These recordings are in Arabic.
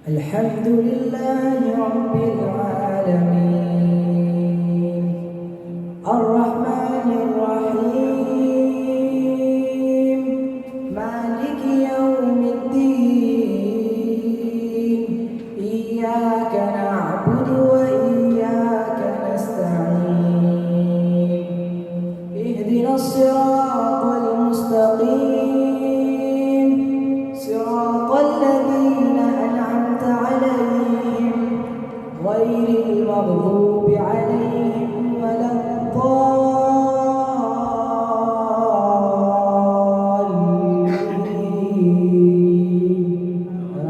الحمد لله رب العالمين الرحمن الرحيم مالك يوم الدين إياك نعبد وإياك نستعين اهدنا الصراط المستقيم صراط الذين أنعمت عليهم غير المغضوب عليهم ولا الضالين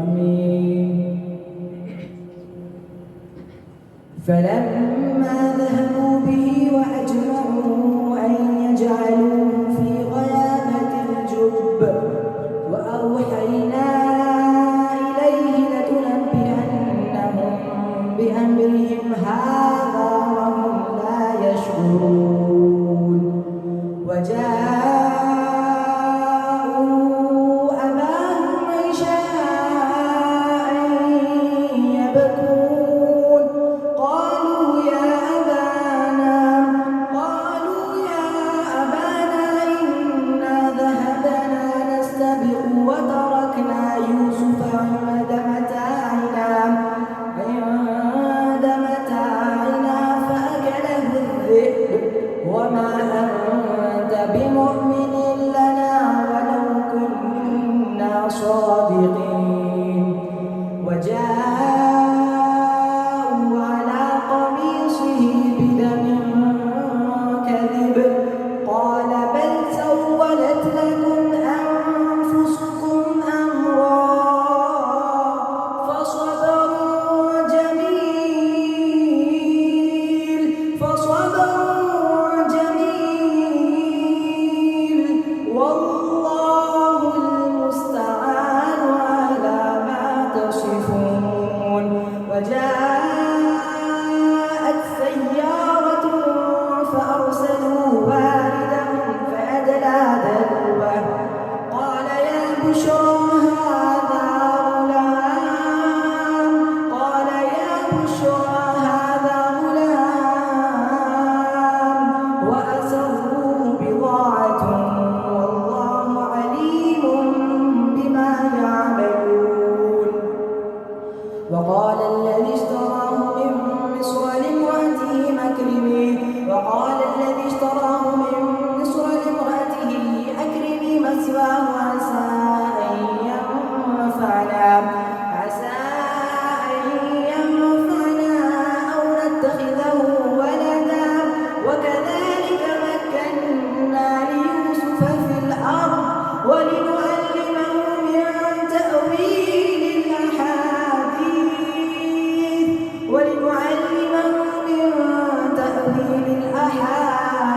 آمين. فلما ذهبوا به وأجمعوا أن يجعلوه في غيابة الجب وأوحينا إليه لتنبئنهم بأمرهم هذا وهم لا يشعرون. وجاءوا أباهم عشاء يبكون قالوا يا أبانا إنا ذهبنا نستبق وتركنا يوسف عند متاعنا فأكله الذئب وما أنت بمؤمن لنا ولو كنا صادقين. وجاءوا على قميصه بدم كذب قال بل سولت لكم أنفسكم أمرا فصبر جميل والله المستعان على ما تصفون. وجاءت سيارة فأرسلوا واردهم فأدلى دلوه قال يا بشرى هذا غلام وأسروا بضاعة والله عليم بما يعملون. وقال الذي اشتراه من مصر لامرأته أكرمي مثواه عسى أن ينفعنا أو نتخذه ولدا وكذلك مكنا ليوسف في الأرض ولنعلمه من تأويل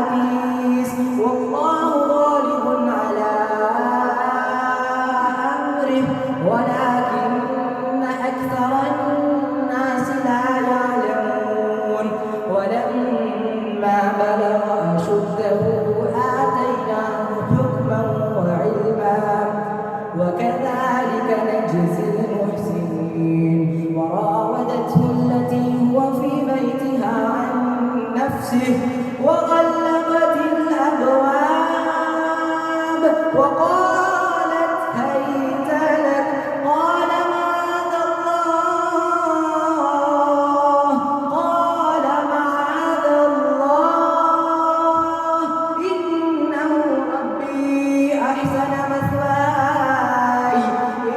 الأحاديث والله غالب على أمره ولكن أكثر الناس لا يعلمون. ولما بلغ أشده آتيناه حكما وعلما وكذلك نجزي المحسنين. وراودته التي هو في بيتها عن نفسه وغلقت الأبواب وقالت هيت لك قال معاذ الله إنه ربي أحسن مثواي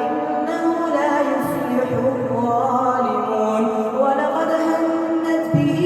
إنه لا يفلح الظالمون. ولقد همت به